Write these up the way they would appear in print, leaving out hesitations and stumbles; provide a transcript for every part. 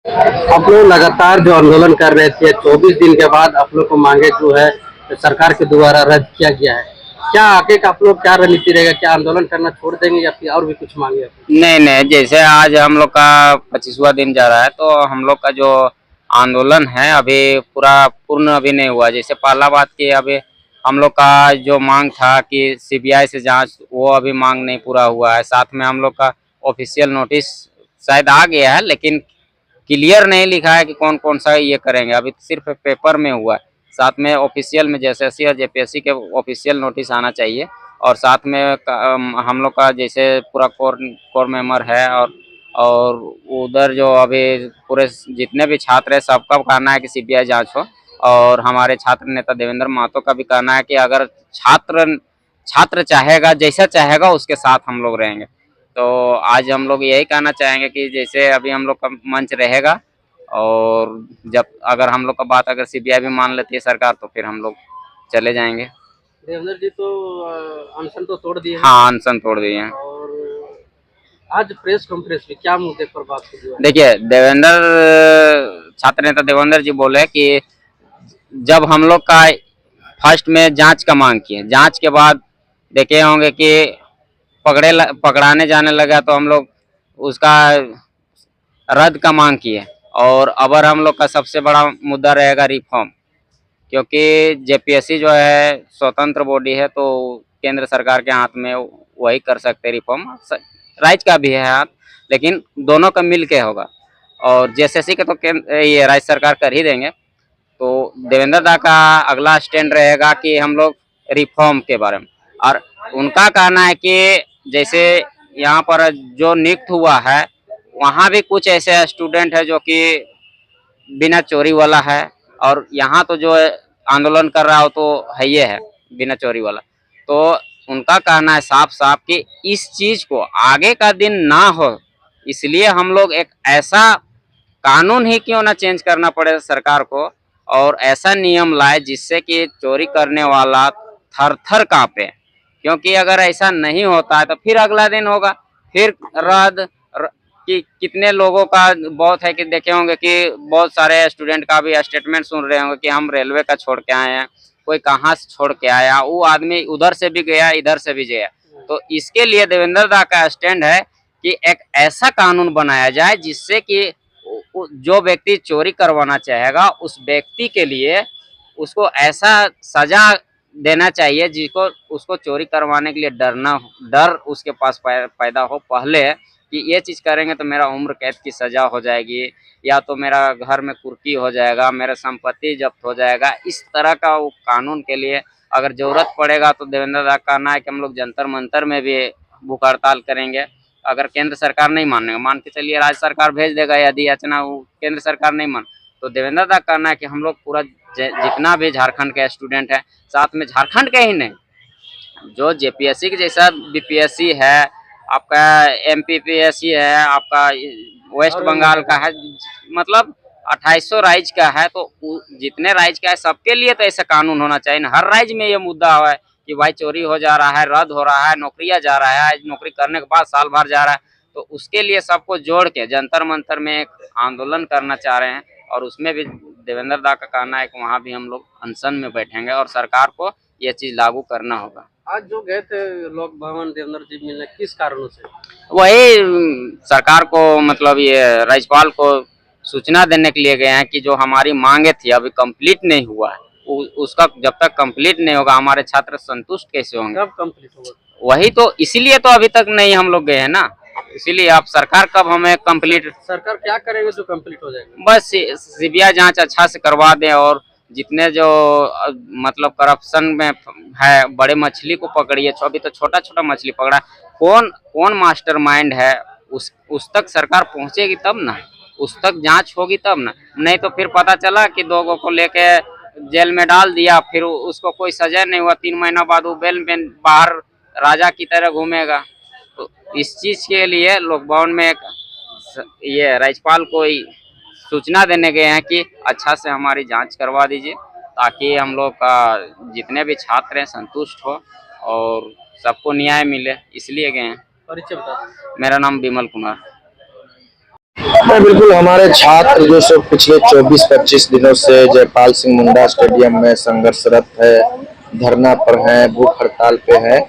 आप लोग लगातार जो आंदोलन कर रहे थे 24 दिन के बाद आप लोग को मांगे जो है सरकार के द्वारा रद्द किया गया है। क्या आगे का आप लोग क्या रणनीति रहेगा? क्या आंदोलन करना छोड़ देंगे या फिर और भी कुछ मांगे? नहीं नहीं, जैसे आज हम लोग का 25वां दिन जा रहा है, तो हम लोग का जो आंदोलन है अभी पूरा पूर्ण अभी नहीं हुआ। जैसे पहला बात कि अभी हम लोग का जो मांग था कि सीबीआई से जांच, वो अभी मांग नहीं पूरा हुआ है। साथ में हम लोग का ऑफिशियल नोटिस शायद आ गया है, लेकिन क्लियर नहीं लिखा है कि कौन कौन सा ये करेंगे। अभी सिर्फ पेपर में हुआ है। साथ में ऑफिशियल में जैसे एसएससी और जेपीएससी के ऑफिशियल नोटिस आना चाहिए। और साथ में हम लोग का जैसे पूरा कोर मेंबर है, और उधर जो अभी पूरे जितने भी छात्र हैं सबका कहना है कि सीबीआई जांच हो। और हमारे छात्र नेता देवेंद्र महतो का भी कहना है कि अगर छात्र छात्र चाहेगा, जैसा चाहेगा उसके साथ हम लोग रहेंगे। तो आज हम लोग यही कहना चाहेंगे कि जैसे अभी हम लोग का मंच रहेगा, और जब अगर हम लोग का बात अगर सीबीआई भी मान लेती है सरकार, तो फिर हम लोग चले जाएंगे। देवेंद्र जी तो अनशन तो तोड़ दिए हैं। हाँ, अनशन तोड़ दिए हैं। और आज प्रेस कॉन्फ्रेंस में क्या मुद्दे पर बात हुई? देखिए, छात्र नेता देवेंद्र जी बोले कि जब हम लोग का फर्स्ट में जांच का मांग किए, जांच के बाद देखे होंगे कि पकड़ाने जाने लगा, तो हम लोग उसका रद्द का मांग किए। और अबर हम लोग का सबसे बड़ा मुद्दा रहेगा रिफॉर्म, क्योंकि जेपीएससी जो है स्वतंत्र बॉडी है, तो केंद्र सरकार के हाथ में वही कर सकते हैं रिफॉर्म। राज्य का भी है हाथ, लेकिन दोनों का मिल के होगा। और जेएसएससी के तो ये राज्य सरकार कर ही देंगे। तो देवेंद्र दा का अगला स्टैंड रहेगा कि हम लोग रिफॉर्म के बारे में। और उनका कहना है कि जैसे यहाँ पर जो नियुक्त हुआ है, वहाँ भी कुछ ऐसे स्टूडेंट है जो कि बिना चोरी वाला है, और यहाँ तो जो आंदोलन कर रहा हो तो है ये है बिना चोरी वाला। तो उनका कहना है साफ साफ कि इस चीज को आगे का दिन ना हो, इसलिए हम लोग एक ऐसा कानून ही क्यों ना चेंज करना पड़े सरकार को, और ऐसा नियम लाए जिससे कि चोरी करने वाला थर थर कांपे। क्योंकि अगर ऐसा नहीं होता है तो फिर अगला दिन होगा, फिर रद्द कि कितने लोगों का बहुत है कि देखे होंगे कि बहुत सारे स्टूडेंट का भी स्टेटमेंट सुन रहे होंगे कि हम रेलवे का छोड़ के आए हैं, कोई कहाँ से छोड़ के आया, वो आदमी उधर से भी गया इधर से भी गया। तो इसके लिए देवेंद्र दा का स्टैंड है कि एक ऐसा कानून बनाया जाए जिससे कि जो व्यक्ति चोरी करवाना चाहेगा उस व्यक्ति के लिए उसको ऐसा सजा देना चाहिए जिसको उसको चोरी करवाने के लिए डर उसके पास पैदा हो पहले, कि ये चीज़ करेंगे तो मेरा उम्र कैद की सज़ा हो जाएगी, या तो मेरा घर में कुर्की हो जाएगा, मेरा संपत्ति जब्त हो जाएगा। इस तरह का वो कानून के लिए अगर ज़रूरत पड़ेगा तो देवेंद्र दा का कहना है कि हम लोग जंतर मंतर में भी भूख हड़ताल करेंगे। अगर केंद्र सरकार नहीं मानेगा, मान के चलिए राज्य सरकार भेज देगा, यदि याचना वो केंद्र सरकार नहीं मान, तो देवेंद्र दा कहना है कि हम लोग पूरा जितना भी झारखंड के स्टूडेंट है, साथ में झारखंड के ही नहीं, जो जेपीएससी के जैसा बीपीएससी है, आपका एमपीपीएससी है, आपका वेस्ट बंगाल का है, मतलब 2800 राज्य का है, तो जितने राज्य का है सबके लिए तो ऐसा कानून होना चाहिए ना। हर राज्य में ये मुद्दा है कि भाई चोरी हो जा रहा है, रद्द हो रहा है, नौकरियां जा रहा है, नौकरी करने के बाद साल भर जा रहा है। तो उसके लिए सबको जोड़ के जंतर मंतर में एक आंदोलन करना चाह रहे हैं, और उसमें भी देवेंद्र दा का कहना है कि वहाँ भी हम लोग अनशन में बैठेंगे और सरकार को ये चीज लागू करना होगा। आज जो गए थे लोक भवन देवेंद्र जी मिलने, किस कारणों से? वही सरकार को, मतलब ये राज्यपाल को सूचना देने के लिए गए हैं कि जो हमारी मांगे थी अभी कंप्लीट नहीं हुआ है, उसका जब तक कंप्लीट नहीं होगा हमारे छात्र संतुष्ट कैसे होंगे? कब कंप्लीट होगा? वही तो, इसीलिए तो अभी तक नहीं हम लोग गए हैं ना। इसीलिए आप सरकार कब हमें कंप्लीट, सरकार क्या करेगी जो कंप्लीट हो जाएगा? बस सीबीआई जांच अच्छा से करवा दें, और जितने जो मतलब करप्शन में है, बड़े मछली को पकड़िए, अभी तो छोटा छोटा मछली पकड़ा। कौन कौन मास्टरमाइंड है, उस तक सरकार पहुंचेगी तब ना, उस तक जांच होगी तब ना। नहीं तो फिर पता चला कि 2 को लेके जेल में डाल दिया, फिर उसको कोई सजा नहीं हुआ, 3 महीना बाद वो बेल में बाहर राजा की तरह घूमेगा। तो इस चीज के लिए लोक भवन में ये राज्यपाल को सूचना देने गए हैं कि अच्छा से हमारी जांच करवा दीजिए, ताकि हम लोग का जितने भी छात्र हैं संतुष्ट हो और सबको न्याय मिले, इसलिए गए हैं। परिचय बता। मेरा नाम विमल कुमार। नहीं, बिल्कुल हमारे छात्र जो सो पिछले 24-25 दिनों से जयपाल सिंह मुंडा स्टेडियम में संघर्षरत है, धरना पर हैं, भूख हड़ताल पे हैं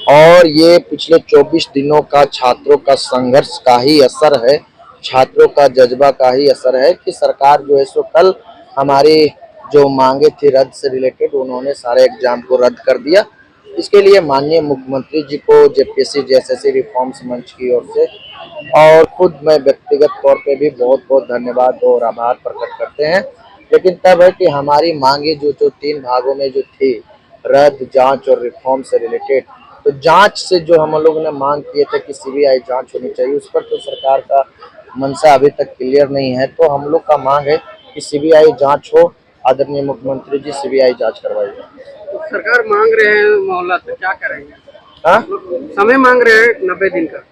और ये पिछले 24 दिनों का छात्रों का संघर्ष का ही असर है, छात्रों का जज्बा का ही असर है कि सरकार जो है सो कल हमारी जो मांगे थी रद्द से रिलेटेड उन्होंने सारे एग्जाम को रद्द कर दिया। इसके लिए माननीय मुख्यमंत्री जी को जेपीएससी जेएसएससी रिफॉर्म्स मंच की ओर से और खुद मैं व्यक्तिगत तौर पे भी बहुत बहुत धन्यवाद और आभार प्रकट करते हैं। लेकिन तब है कि हमारी मांगे जो 3 भागों में जो थी रद्द, जांच और रिफॉर्म से रिलेटेड, तो जांच से जो हम लोगों ने मांग किए थे कि सीबीआई जांच होनी चाहिए, उस पर तो सरकार का मंशा अभी तक क्लियर नहीं है। तो हम लोग का मांग है कि सीबीआई जांच हो, आदरणीय मुख्यमंत्री जी सीबीआई जांच करवाइए। तो सरकार मांग रहे हैं मोहल्ला, तो क्या करेंगे? हाँ, समय मांग रहे हैं 90 दिन का।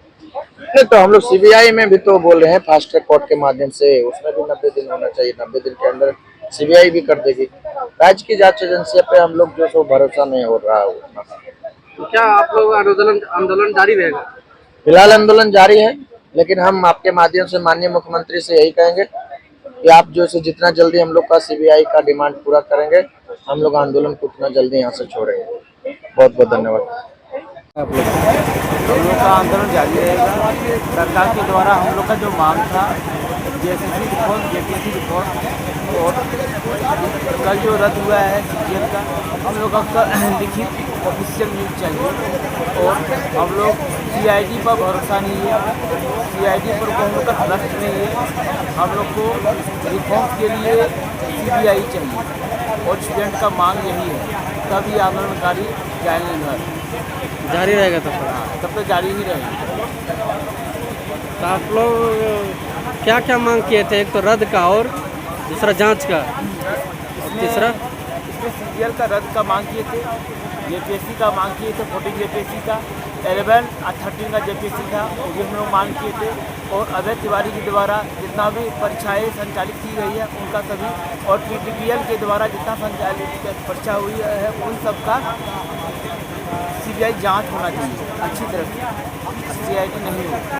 नहीं तो हम लोग सीबीआई में भी तो बोल रहे हैं फास्ट ट्रैक कोर्ट के माध्यम से, उसमें भी 90 दिन होना चाहिए। 90 दिन के अंदर सीबीआई भी कर देगी। राज्य की जांच एजेंसी पे हम लोग जो सो भरोसा नहीं हो रहा है उतना। तो क्या आप लोग आंदोलन जारी रहेगा? फिलहाल आंदोलन जारी है, लेकिन हम आपके माध्यम से माननीय मुख्यमंत्री से यही कहेंगे कि आप जो है जितना जल्दी हम लोग का सीबीआई का डिमांड पूरा करेंगे, हम लोग आंदोलन को उतना जल्दी यहाँ से छोड़ेंगे। बहुत बहुत धन्यवाद। हम लोग का आंदोलन जारी रहेगा। सरकार के द्वारा हम लोग का जो मांग था जेएसएससी रिफॉर्म, जेपीएससी रिफॉर्म और कल जो रद्द हुआ है सीजीएल का, हम लोग का लिखित ऑफिशियल न्यूज़ चाहिए। और हम लोग सीआईडी पर भरोसा नहीं है, सीआईडी पर हम लोग का ट्रस्ट नहीं है। हम लोग को रिफॉर्म के लिए सीबीआई चाहिए और स्टूडेंट का मांग यही है। तभी आंदोलनकारी जाएंगे घर। जारी रहेगा तब तक? हाँ, तब तक जारी ही रहेगी। तो आप लोग क्या क्या मांग किए थे? एक तो रद्द का और दूसरा जांच का, और तीसरा इसमें सीजीएल का रद्द का मांग किए थे, जेपीएससी का मांग किए थे, 14 जेपीएससी का, 11 और 13 का जेपीएससी था, वो भी हम लोग मांग किए थे। और अभय तिवारी के द्वारा जितना भी परीक्षाएँ संचालित की गई है उनका सभी, और पीटीपीएल के द्वारा जितना संचालित परीक्षा हुई है उन सब का सीबीआई जांच होना चाहिए अच्छी तरह से, सीआईडी नहीं हो।